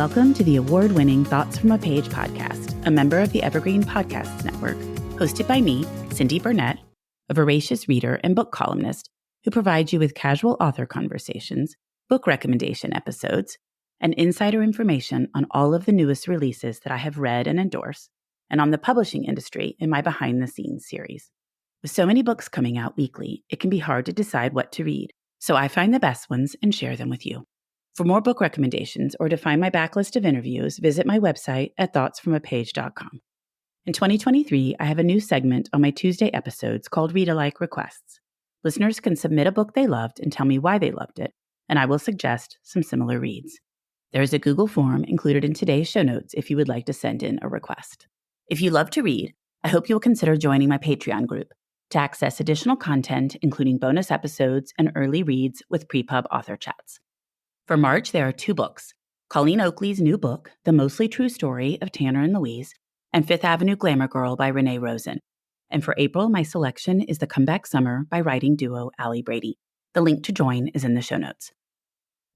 Welcome to the award-winning Thoughts from a Page podcast, a member of the Evergreen Podcasts Network, hosted by me, Cindy Burnett, a voracious reader and book columnist who provides you with casual author conversations, book recommendation episodes, and insider information on all of the newest releases that I have read and endorse, and on the publishing industry in my behind-the-scenes series. With so many books coming out weekly, it can be hard to decide what to read, so I find the best ones and share them with you. For more book recommendations or to find my backlist of interviews, visit my website at thoughtsfromapage.com. In 2023, I have a new segment on my Tuesday episodes called Read-alike Requests. Listeners can submit a book they loved and tell me why they loved it, and I will suggest some similar reads. There is a Google form included in today's show notes if you would like to send in a request. If you love to read, I hope you will consider joining my Patreon group to access additional content, including bonus episodes and early reads with pre-pub author chats. For March, there are two books, Colleen Oakley's new book, The Mostly True Story of Tanner and Louise, and Fifth Avenue Glamour Girl by Renee Rosen. And for April, my selection is The Comeback Summer by writing duo Allie Brady. The link to join is in the show notes.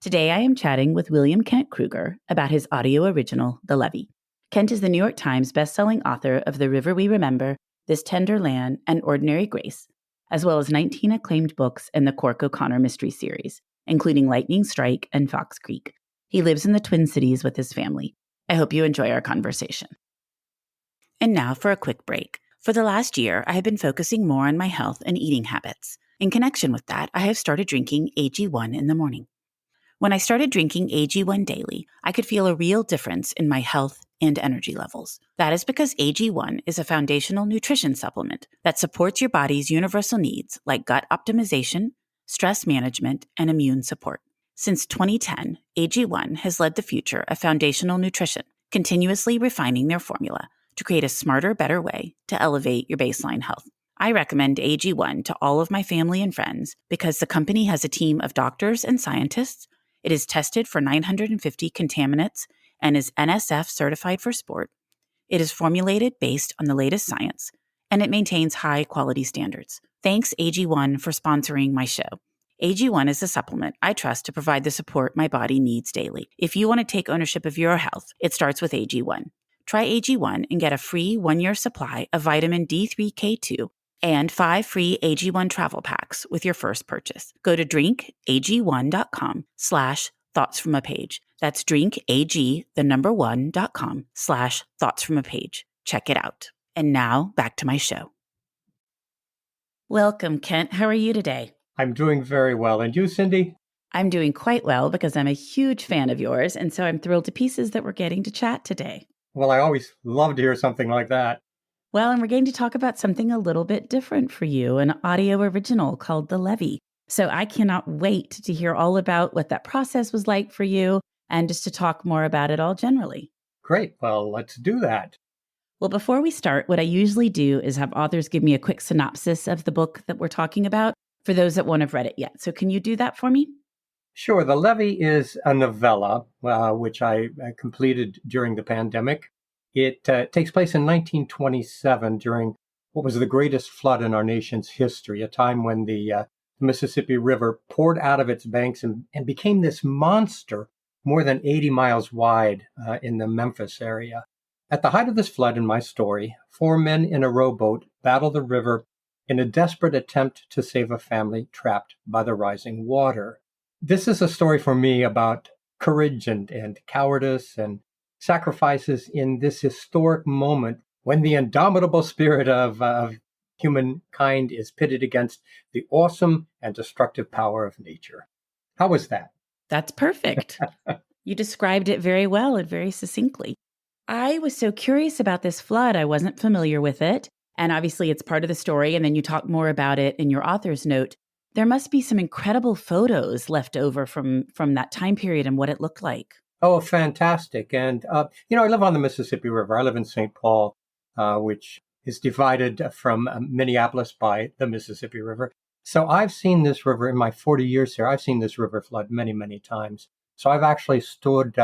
Today, I am chatting with William Kent Krueger about his audio original, The Levee. Kent is the New York Times bestselling author of The River We Remember, This Tender Land, and Ordinary Grace, as well as 19 acclaimed books in the Cork O'Connor mystery series, including Lightning Strike and Fox Creek. He lives in the Twin Cities with his family. I hope you enjoy our conversation. And now for a quick break. For the last year, I have been focusing more on my health and eating habits. In connection with that, I have started drinking AG1 in the morning. When I started drinking AG1 daily, I could feel a real difference in my health and energy levels. That is because AG1 is a foundational nutrition supplement that supports your body's universal needs like gut optimization, stress management, and immune support. Since 2010, AG1 has led the future of foundational nutrition, continuously refining their formula to create a smarter, better way to elevate your baseline health. I recommend AG1 to all of my family and friends because the company has a team of doctors and scientists. It is tested for 950 contaminants and is NSF certified for sport. It is formulated based on the latest science, and it maintains high quality standards. Thanks AG1 for sponsoring my show. AG1 is a supplement I trust to provide the support my body needs daily. If you want to take ownership of your health, it starts with AG1. Try AG1 and get a free 1-year supply of vitamin D3K2 and 5 free AG1 travel packs with your first purchase. Go to drinkag1.com/thoughtsfromapage. That's drinkag1.com/thoughtsfromapage. Check it out. And now back to my show. Welcome, Kent. How are you today? I'm doing very well. And you, Cindy? I'm doing quite well because I'm a huge fan of yours, and so I'm thrilled to pieces that we're getting to chat today. Well, I always love to hear something like that. Well, and we're going to talk about something a little bit different for you, an audio original called The Levee. So I cannot wait to hear all about what that process was like for you and just to talk more about it all generally. Great. Well, let's do that. Well, before we start, what I usually do is have authors give me a quick synopsis of the book that we're talking about for those that won't have read it yet. So can you do that for me? Sure. The Levee is a novella, which I completed during the pandemic. It takes place in 1927 during what was the greatest flood in our nation's history, a time when the Mississippi River poured out of its banks and became this monster more than 80 miles wide in the Memphis area. At the height of this flood in my story, 4 men in a rowboat battle the river in a desperate attempt to save a family trapped by the rising water. This is a story for me about courage and cowardice and sacrifices in this historic moment when the indomitable spirit of humankind is pitted against the awesome and destructive power of nature. How was that? That's perfect. You described it very well and very succinctly. I was so curious about this flood. I wasn't familiar with it. And obviously it's part of the story. And then you talk more about it in your author's note. There must be some incredible photos left over from that time period and what it looked like. Oh, fantastic. And, I live on the Mississippi River. I live in St. Paul, which is divided from Minneapolis by the Mississippi River. So I've seen this river in my 40 years here. I've seen this river flood many, many times. So I've actually stood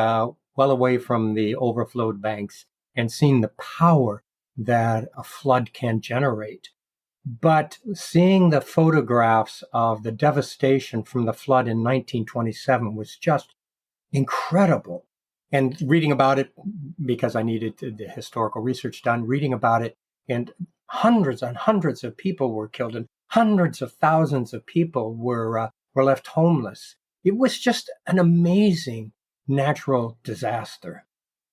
well away from the overflowed banks and seen the power that a flood can generate. But seeing the photographs of the devastation from the flood in 1927 was just incredible. And reading about it, because I needed the historical research done, reading about it, and hundreds and hundreds of people were killed, and hundreds of thousands of people were left homeless. It was just an amazing natural disaster.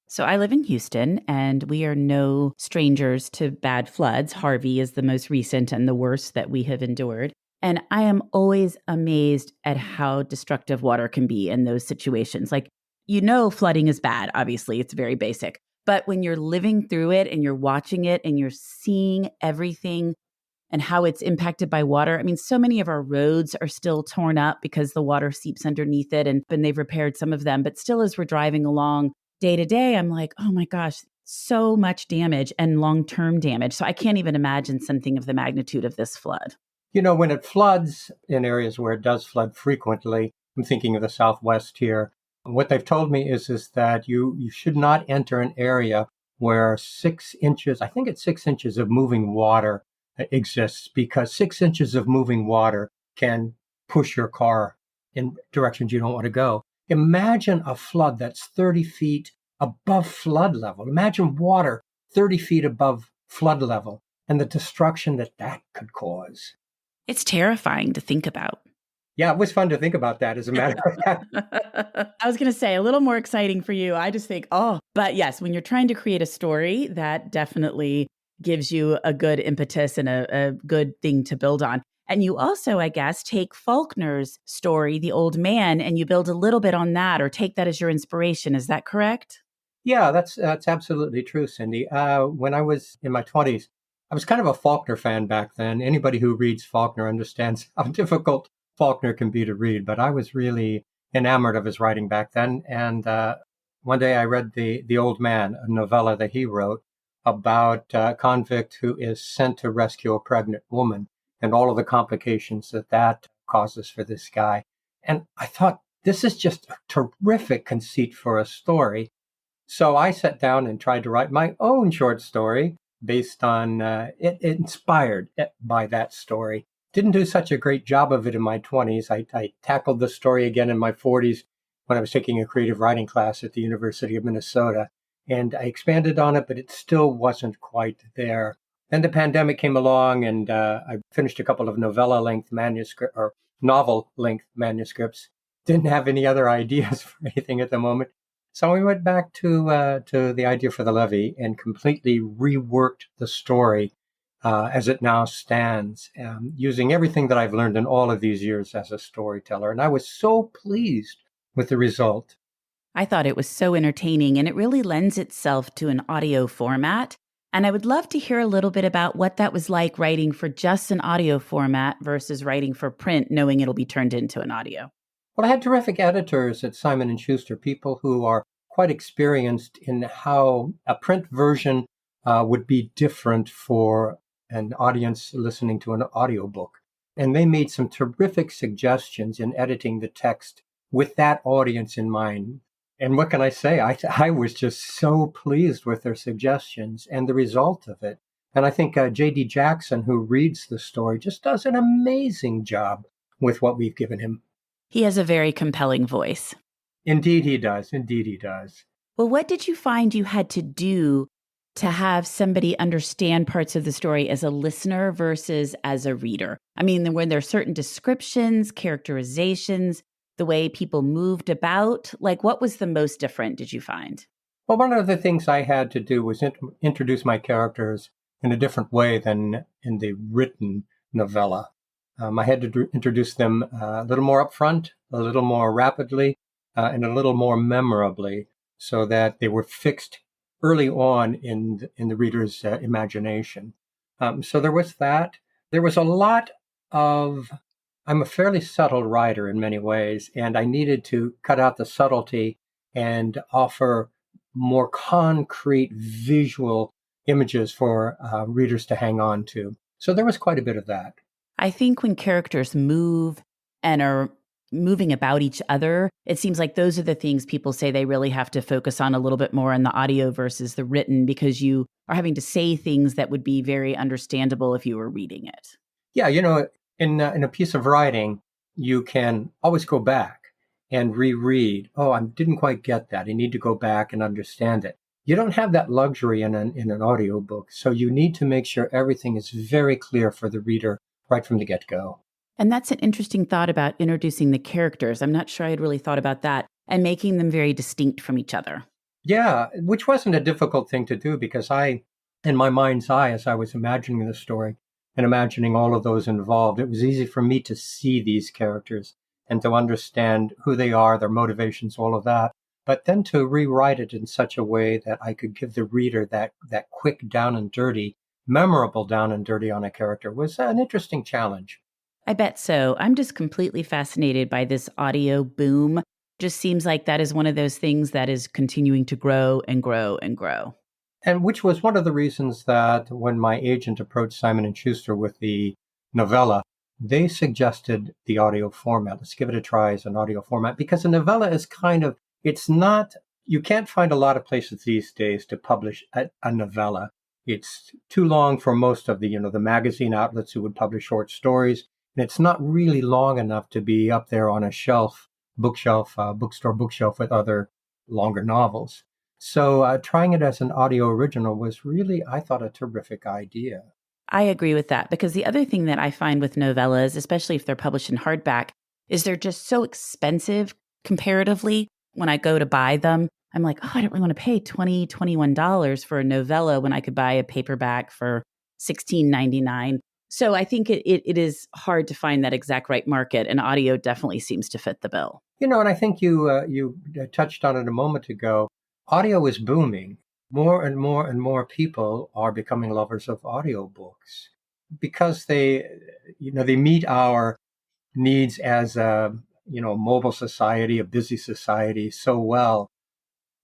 So I live in Houston, and we are no strangers to bad floods. Harvey is the most recent and the worst that we have endured. And I am always amazed at how destructive water can be in those situations. Like, flooding is bad. Obviously, it's very basic. But when you're living through it and you're watching it and you're seeing everything and how it's impacted by water. I mean, so many of our roads are still torn up because the water seeps underneath it, and they've repaired some of them. But still, as we're driving along day to day, I'm like, oh my gosh, so much damage and long-term damage. So I can't even imagine something of the magnitude of this flood. When it floods in areas where it does flood frequently, I'm thinking of the Southwest here, what they've told me is that you should not enter an area where 6 inches, I think it's 6 inches of moving water exists, because 6 inches of moving water can push your car in directions you don't want to go. Imagine a flood that's 30 feet above flood level. Imagine water 30 feet above flood level and the destruction that could cause. It's terrifying to think about. Yeah, it was fun to think about that, as a matter of fact. I was going to say a little more exciting for you. I just think, but yes, when you're trying to create a story, that definitely gives you a good impetus and a good thing to build on. And you also, I guess, take Faulkner's story, The Old Man, and you build a little bit on that, or take that as your inspiration. Is that correct? Yeah, that's absolutely true, Cindy. When I was in my 20s, I was kind of a Faulkner fan back then. Anybody who reads Faulkner understands how difficult Faulkner can be to read, but I was really enamored of his writing back then. And one day I read The Old Man, a novella that he wrote about a convict who is sent to rescue a pregnant woman and all of the complications that causes for this guy. And I thought, this is just a terrific conceit for a story. So I sat down and tried to write my own short story based on it, inspired by that story. Didn't do such a great job of it in my 20s. I tackled the story again in my 40s when I was taking a creative writing class at the University of Minnesota. And I expanded on it, but it still wasn't quite there. Then the pandemic came along, and I finished a couple of novel-length manuscripts. Didn't have any other ideas for anything at the moment. So we went back to the idea for the Levee and completely reworked the story as it now stands, using everything that I've learned in all of these years as a storyteller. And I was so pleased with the result. I thought it was so entertaining, and it really lends itself to an audio format. And I would love to hear a little bit about what that was like writing for just an audio format versus writing for print, knowing it'll be turned into an audio. Well, I had terrific editors at Simon & Schuster, people who are quite experienced in how a print version would be different for an audience listening to an audiobook. And they made some terrific suggestions in editing the text with that audience in mind. And what can I say? I was just so pleased with their suggestions and the result of it. And I think J.D. Jackson, who reads the story, just does an amazing job with what we've given him. He has a very compelling voice. Indeed he does. Indeed he does. Well, what did you find you had to do to have somebody understand parts of the story as a listener versus as a reader? I mean, when there are certain descriptions, characterizations, the way people moved about, like what was the most different, did you find? Well, one of the things I had to do was introduce my characters in a different way than in the written novella. I had to introduce them a little more upfront, a little more rapidly, and a little more memorably, so that they were fixed early on in the reader's imagination. So there was that. There was a lot of, I'm a fairly subtle writer in many ways, and I needed to cut out the subtlety and offer more concrete visual images for readers to hang on to. So there was quite a bit of that. I think when characters move and are moving about each other, it seems like those are the things people say they really have to focus on a little bit more in the audio versus the written, because you are having to say things that would be very understandable if you were reading it. Yeah, in a piece of writing, you can always go back and reread. Oh, I didn't quite get that. I need to go back and understand it. You don't have that luxury in an audiobook. So you need to make sure everything is very clear for the reader right from the get-go. And that's an interesting thought about introducing the characters. I'm not sure I had really thought about that, and making them very distinct from each other. Yeah, which wasn't a difficult thing to do because in my mind's eye, as I was imagining the story and imagining all of those involved, it was easy for me to see these characters and to understand who they are, their motivations, all of that. But then to rewrite it in such a way that I could give the reader that quick down and dirty, memorable down and dirty on a character was an interesting challenge. I bet so. I'm just completely fascinated by this audio boom. Just seems like that is one of those things that is continuing to grow and grow and grow. And which was one of the reasons that when my agent approached Simon and Schuster with the novella, they suggested the audio format. Let's give it a try as an audio format, because a novella is it's not, you can't find a lot of places these days to publish a novella. It's too long for most of the magazine outlets who would publish short stories. And it's not really long enough to be up there on a bookstore bookshelf with other longer novels. So trying it as an audio original was really, I thought, a terrific idea. I agree with that, because the other thing that I find with novellas, especially if they're published in hardback, is they're just so expensive comparatively. When I go to buy them, I'm like, oh, I don't really want to pay $20, $21 for a novella when I could buy a paperback for $16.99. So I think it is hard to find that exact right market, and audio definitely seems to fit the bill. And I think you touched on it a moment ago. Audio is booming. More and more and more people are becoming lovers of audiobooks because they meet our needs as a mobile society, a busy society so well.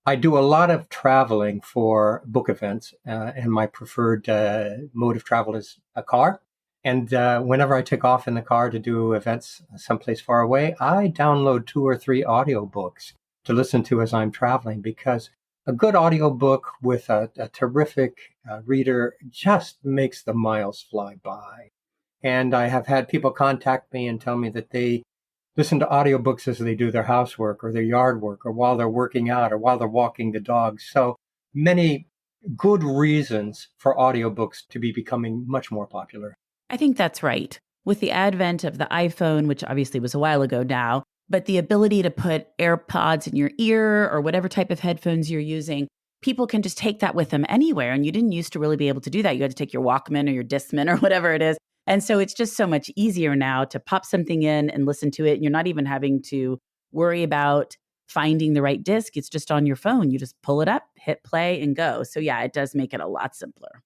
I do a lot of traveling for book events, and my preferred mode of travel is a car. And whenever I take off in the car to do events someplace far away, I download 2 or 3 audiobooks to listen to as I'm traveling, because a good audiobook with a terrific reader just makes the miles fly by. And I have had people contact me and tell me that they listen to audiobooks as they do their housework or their yard work or while they're working out or while they're walking the dogs. So many good reasons for audiobooks to be becoming much more popular. I think that's right. With the advent of the iPhone, which obviously was a while ago now, but the ability to put AirPods in your ear or whatever type of headphones you're using, people can just take that with them anywhere. And you didn't used to really be able to do that. You had to take your Walkman or your Discman or whatever it is. And so it's just so much easier now to pop something in and listen to it. And you're not even having to worry about finding the right disc. It's just on your phone. You just pull it up, hit play, and go. So yeah, it does make it a lot simpler.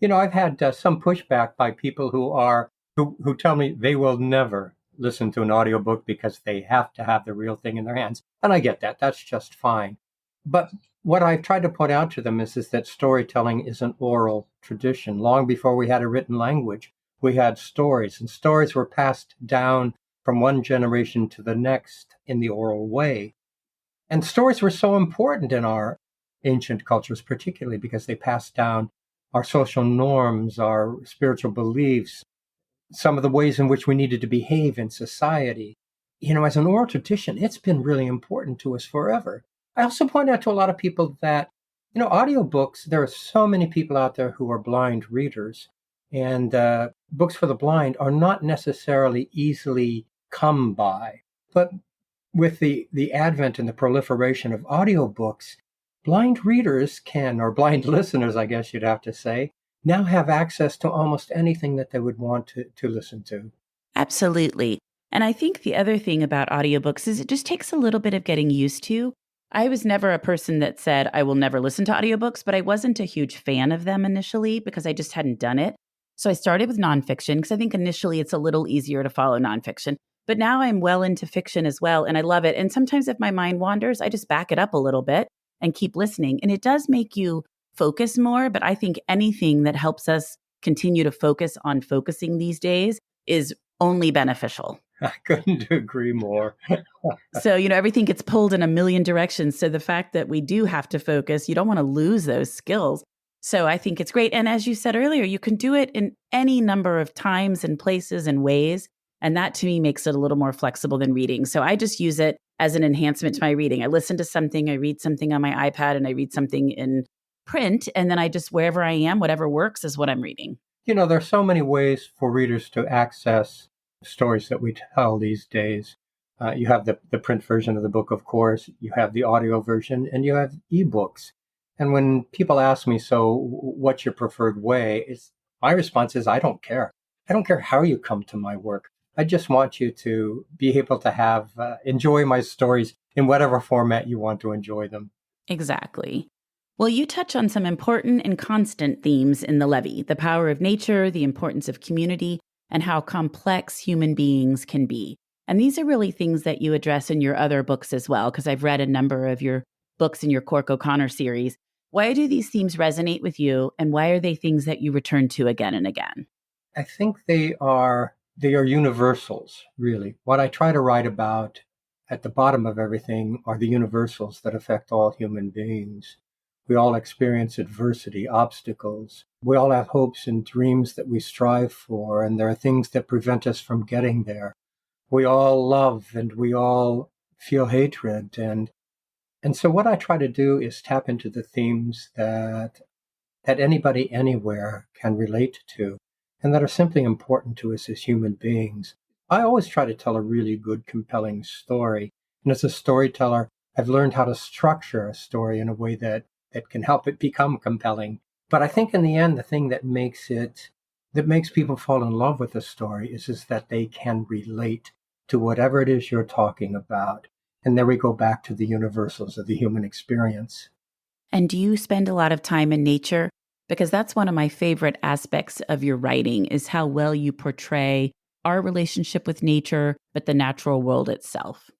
I've had some pushback by people who tell me they will never listen to an audiobook because they have to have the real thing in their hands. And I get that. That's just fine. But what I've tried to point out to them is that storytelling is an oral tradition. Long before we had a written language, we had stories, and stories were passed down from one generation to the next in the oral way. And stories were so important in our ancient cultures, particularly because they passed down our social norms, our spiritual beliefs, some of the ways in which we needed to behave in society. As an oral tradition, it's been really important to us forever. I also point out to a lot of people that, audiobooks, there are so many people out there who are blind readers, and books for the blind are not necessarily easily come by. But with the advent and the proliferation of audiobooks, blind readers or blind listeners, I guess you'd have to say, now have access to almost anything that they would want to listen to. Absolutely. And I think the other thing about audiobooks is it just takes a little bit of getting used to. I was never a person that said I will never listen to audiobooks, but I wasn't a huge fan of them initially because I just hadn't done it. So I started with nonfiction because I think initially it's a little easier to follow nonfiction. But now I'm well into fiction as well, and I love it. And sometimes if my mind wanders, I just back it up a little bit and keep listening. And it does make you focus more. But I think anything that helps us continue to focus on focusing these days is only beneficial. I couldn't agree more. So, everything gets pulled in a million directions. So the fact that we do have to focus, you don't want to lose those skills. So I think it's great. And as you said earlier, you can do it in any number of times and places and ways. And that to me makes it a little more flexible than reading. So I just use it as an enhancement to my reading. I listen to something, I read something on my iPad, and I read something in print. And then I just, wherever I am, whatever works is what I'm reading. There's so many ways for readers to access stories that we tell these days. You have the print version of the book, of course, you have the audio version, and you have ebooks. And when people ask me, so what's your preferred way? My response is, I don't care. I don't care how you come to my work. I just want you to be able to enjoy my stories in whatever format you want to enjoy them. Exactly. Well, you touch on some important and constant themes in the Levee: the power of nature, the importance of community, and how complex human beings can be. And these are really things that you address in your other books as well, because I've read a number of your books in your Cork O'Connor series. Why do these themes resonate with you, and why are they things that you return to again and again? I think they are universals, really. What I try to write about at the bottom of everything are the universals that affect all human beings. We all experience adversity, obstacles. We all have hopes and dreams that we strive for, and there are things that prevent us from getting there. We all love and we all feel hatred. And so what I try to do is tap into the themes that anybody anywhere can relate to, and that are simply important to us as human beings. I always try to tell a really good, compelling story. And as a storyteller, I've learned how to structure a story in a way that can help it become compelling. But I think in the end, the thing that makes people fall in love with a story is that they can relate to whatever it is you're talking about. And there we go back to the universals of the human experience. And do you spend a lot of time in nature? Because that's one of my favorite aspects of your writing, is how well you portray our relationship with nature, but the natural world itself.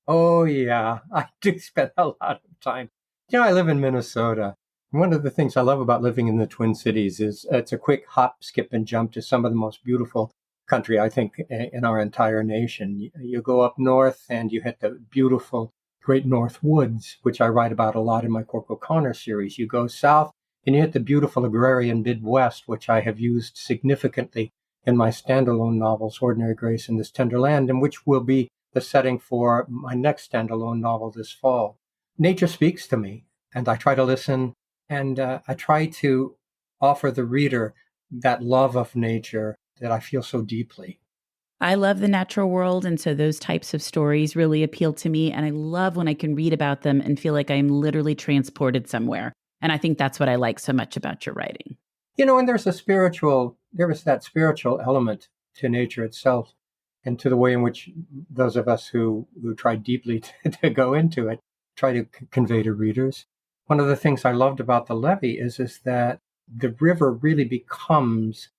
Oh, yeah, I do spend a lot of time. I live in Minnesota. One of the things I love about living in the Twin Cities is it's a quick hop, skip, and jump to some of the most beautiful country, I think, in our entire nation. You go up north and you hit the beautiful Great North Woods, which I write about a lot in my Cork O'Connor series. You go south and you hit the beautiful agrarian Midwest, which I have used significantly in my standalone novels, Ordinary Grace and This Tender Land, and which will be the setting for my next standalone novel this fall. Nature speaks to me, and I try to listen, and I try to offer the reader that love of nature that I feel so deeply. I love the natural world, and so those types of stories really appeal to me, and I love when I can read about them and feel like I'm literally transported somewhere. And I think that's what I like so much about your writing. And there is that spiritual element to nature itself, and to the way in which those of us who try deeply to go into it try to convey to readers. One of the things I loved about the Levee is that the river really becomes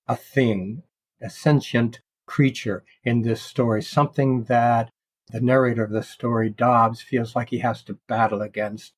a thing, a sentient creature in this story, something that the narrator of the story, Dobbs, feels like he has to battle against.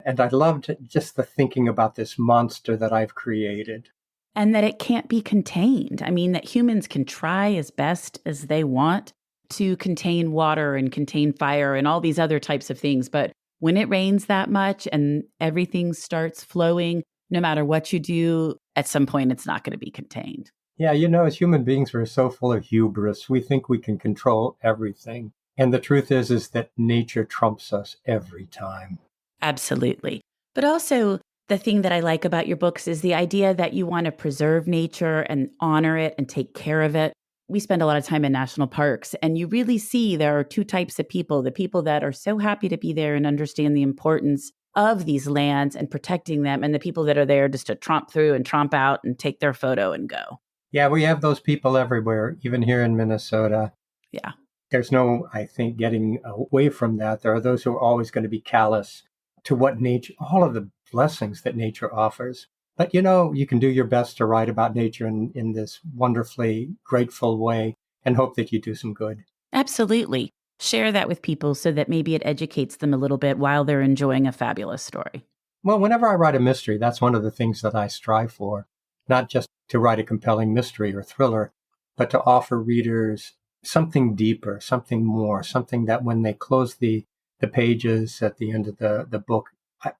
And I loved just the thinking about this monster that I've created. And that it can't be contained. I mean, that humans can try as best as they want to contain water and contain fire and all these other types of things. But when it rains that much and everything starts flowing, no matter what you do, at some point it's not going to be contained. Yeah, as human beings, we're so full of hubris. We think we can control everything. And the truth is that nature trumps us every time. Absolutely. But also, the thing that I like about your books is the idea that you want to preserve nature and honor it and take care of it. We spend a lot of time in national parks, and you really see there are two types of people: the people that are so happy to be there and understand the importance of these lands and protecting them, and the people that are there just to tromp through and tromp out and take their photo and go. Yeah, we have those people everywhere, even here in Minnesota. Yeah. There's no, I think, getting away from that. There are those who are always going to be callous to what nature, all of the blessings that nature offers. But you can do your best to write about nature in this wonderfully grateful way and hope that you do some good. Absolutely. Share that with people so that maybe it educates them a little bit while they're enjoying a fabulous story. Well, whenever I write a mystery, that's one of the things that I strive for, not just to write a compelling mystery or thriller, but to offer readers something deeper, something more, something that when they close the pages at the end of the book,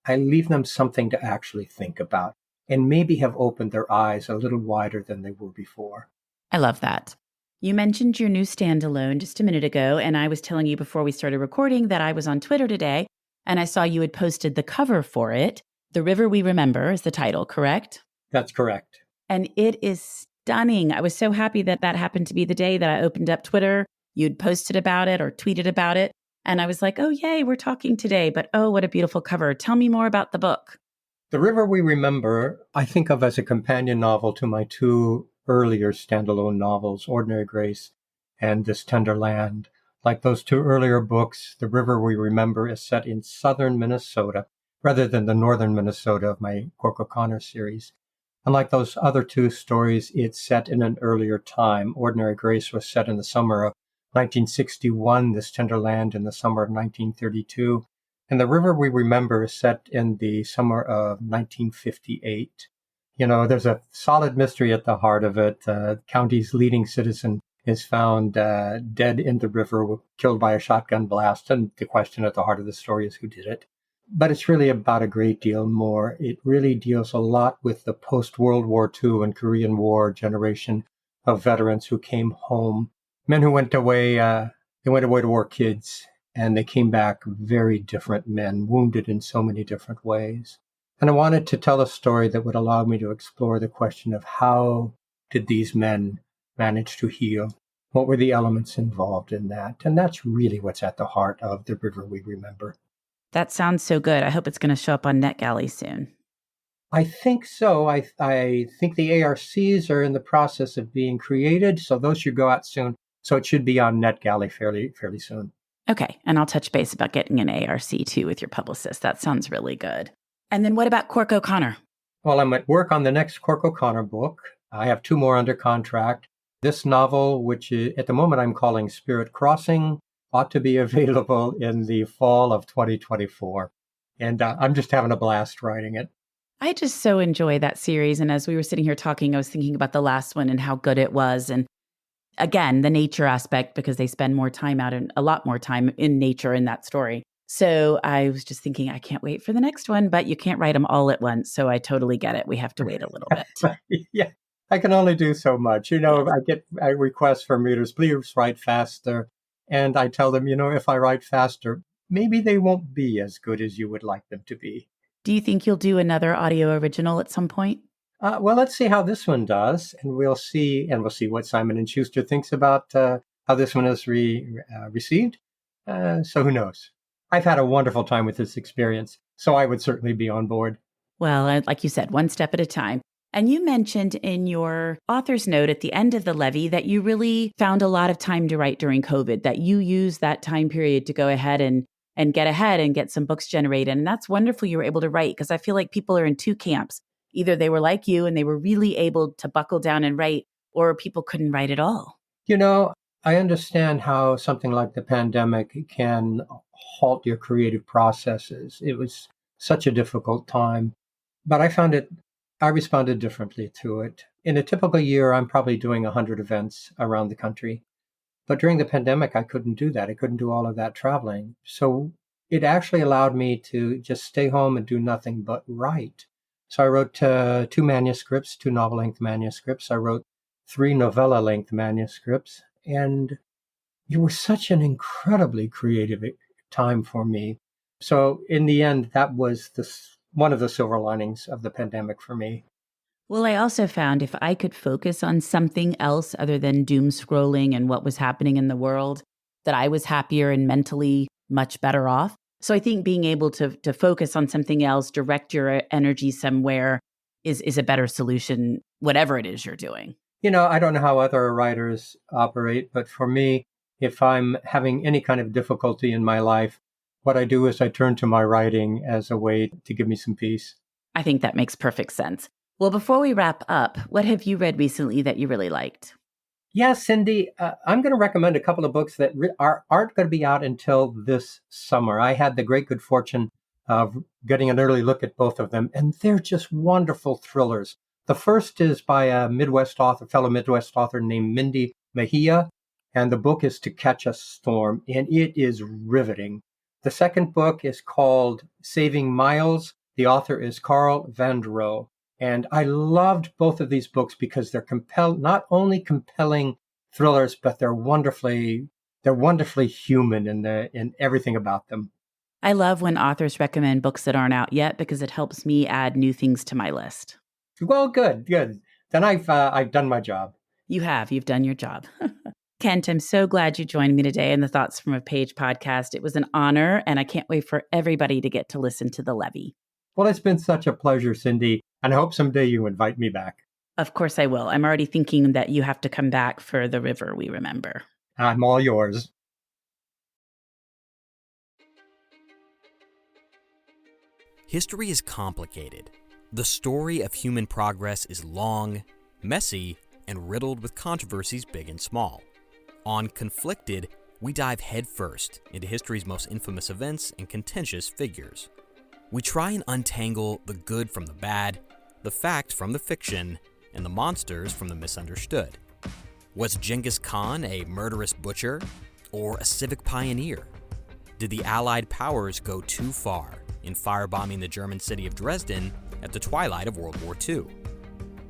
I leave them something to actually think about and maybe have opened their eyes a little wider than they were before. I love that. You mentioned your new standalone just a minute ago, and I was telling you before we started recording that I was on Twitter today, and I saw you had posted the cover for it. The River We Remember is the title, correct? That's correct. And it is stunning. I was so happy that that happened to be the day that I opened up Twitter. You'd posted about it or tweeted about it. And I was like, oh, yay, we're talking today. But oh, what a beautiful cover. Tell me more about the book. The River We Remember, I think of as a companion novel to my two earlier standalone novels, Ordinary Grace and This Tender Land. Like those two earlier books, The River We Remember is set in southern Minnesota rather than the northern Minnesota of my Cork O'Connor series. Unlike those other two stories, it's set in an earlier time. Ordinary Grace was set in the summer of 1961, This Tender Land in the summer of 1932. And The River We Remember is set in the summer of 1958. You know, there's a solid mystery at the heart of it. The county's leading citizen is found dead in the river, killed by a shotgun blast. And the question at the heart of the story is who did it. But it's really about a great deal more. It really deals a lot with the post-World War II and Korean War generation of veterans who came home, men who went away, they went away to war, kids, and they came back very different men, wounded in so many different ways. And I wanted to tell a story that would allow me to explore the question of how did these men manage to heal? What were the elements involved in that? And that's really what's at the heart of The River We Remember. That sounds so good. I hope it's going to show up on NetGalley soon. I think so. I think the ARCs are in the process of being created, so those should go out soon. So it should be on NetGalley fairly soon. Okay, and I'll touch base about getting an ARC too with your publicist. That sounds really good. And then what about Cork O'Connor? Well, I'm at work on the next Cork O'Connor book. I have two more under contract. This novel, which at the moment I'm calling Spirit Crossing, ought to be available in the fall of 2024. And I'm just having a blast writing it. I just so enjoy that series. And as we were sitting here talking, I was thinking about the last one and how good it was. And again, the nature aspect, because they spend more time out and a lot more time in nature in that story. So I was just thinking, I can't wait for the next one, but you can't write them all at once. So I totally get it. We have to wait a little bit. Yeah, I can only do so much. You know, I get requests from readers, please write faster. And I tell them, you know, if I write faster, maybe they won't be as good as you would like them to be. Do you think you'll do another audio original at some point? Well, let's see how this one does, and we'll see what Simon & Schuster thinks about how this one is received. So who knows? I've had a wonderful time with this experience, so I would certainly be on board. Well, like you said, one step at a time. And you mentioned in your author's note at the end of the Levee that you really found a lot of time to write during COVID, that you used that time period to go ahead and get ahead and get some books generated. And that's wonderful you were able to write, because I feel like people are in two camps. Either they were like you and they were really able to buckle down and write, or people couldn't write at all. You know, I understand how something like the pandemic can halt your creative processes. It was such a difficult time, but I responded differently to it. In a typical year, I'm probably doing 100 events around the country. But during the pandemic, I couldn't do that. I couldn't do all of that traveling. So it actually allowed me to just stay home and do nothing but write. So I wrote two manuscripts, two novel-length manuscripts. I wrote 3 novella-length manuscripts. And it was such an incredibly creative time for me. So in the end, that was one of the silver linings of the pandemic for me. Well, I also found if I could focus on something else other than doom scrolling and what was happening in the world, that I was happier and mentally much better off. So I think being able to focus on something else, direct your energy somewhere is a better solution, whatever it is you're doing. You know, I don't know how other writers operate, but for me, if I'm having any kind of difficulty in my life, what I do is I turn to my writing as a way to give me some peace. I think that makes perfect sense. Well, before we wrap up, what have you read recently that you really liked? Yeah, Cindy, I'm going to recommend a couple of books that aren't going to be out until this summer. I had the great good fortune of getting an early look at both of them, and they're just wonderful thrillers. The first is by a fellow Midwest author named Mindy Mejia, and the book is To Catch a Storm, and it is riveting. The second book is called Saving Myles. The author is Carl Vonerau. And I loved both of these books because they're not only compelling thrillers, but they're wonderfully human in everything about them. I love when authors recommend books that aren't out yet because it helps me add new things to my list. Well, good. Then I've done my job. You've done your job. Kent, I'm so glad you joined me today in the Thoughts from a Page podcast. It was an honor, and I can't wait for everybody to get to listen to the Levee. Well, it's been such a pleasure, Cindy, and I hope someday you invite me back. Of course I will. I'm already thinking that you have to come back for The River We Remember. I'm all yours. History is complicated. The story of human progress is long, messy, and riddled with controversies big and small. On Conflicted, we dive headfirst into history's most infamous events and contentious figures. We try and untangle the good from the bad, the fact from the fiction, and the monsters from the misunderstood. Was Genghis Khan a murderous butcher or a civic pioneer? Did the Allied powers go too far in firebombing the German city of Dresden at the twilight of World War II?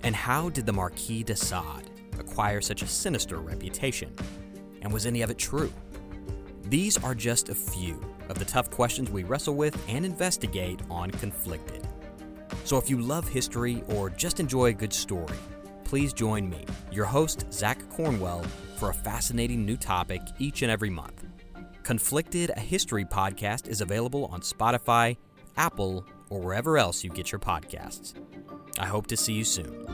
And how did the Marquis de Sade acquire such a sinister reputation? And was any of it true? These are just a few of the tough questions we wrestle with and investigate on Conflicted. So if you love history or just enjoy a good story, please join me, your host, Zach Cornwell, for a fascinating new topic each and every month. Conflicted, a history podcast, is available on Spotify, Apple, or wherever else you get your podcasts. I hope to see you soon.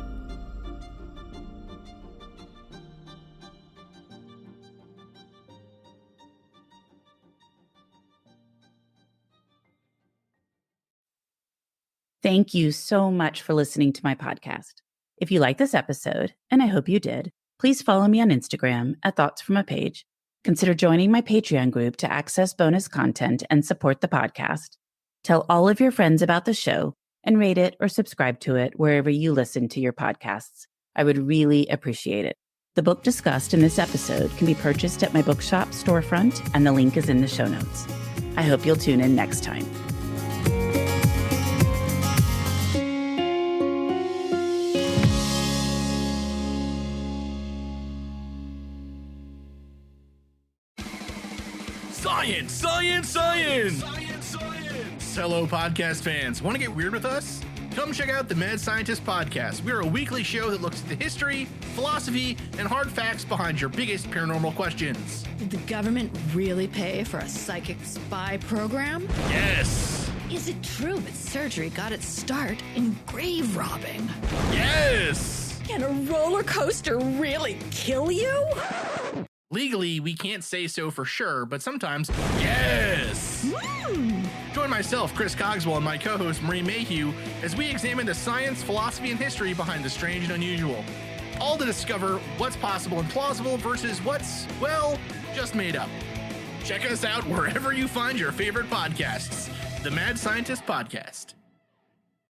Thank you so much for listening to my podcast. If you like this episode, and I hope you did, please follow me on Instagram at Thoughts From a Page. Consider joining my Patreon group to access bonus content and support the podcast. Tell all of your friends about the show and rate it or subscribe to it wherever you listen to your podcasts. I would really appreciate it. The book discussed in this episode can be purchased at my bookshop storefront, and the link is in the show notes. I hope you'll tune in next time. Science, science, science! Science, science! Hello, podcast fans. Want to get weird with us? Come check out the Mad Scientist Podcast. We're a weekly show that looks at the history, philosophy, and hard facts behind your biggest paranormal questions. Did the government really pay for a psychic spy program? Yes! Is it true that surgery got its start in grave robbing? Yes! Can a roller coaster really kill you? Legally, we can't say so for sure, but sometimes, yes! Join myself, Chris Cogswell, and my co-host, Marie Mayhew, as we examine the science, philosophy, and history behind the strange and unusual. All to discover what's possible and plausible versus what's, well, just made up. Check us out wherever you find your favorite podcasts. The Mad Scientist Podcast.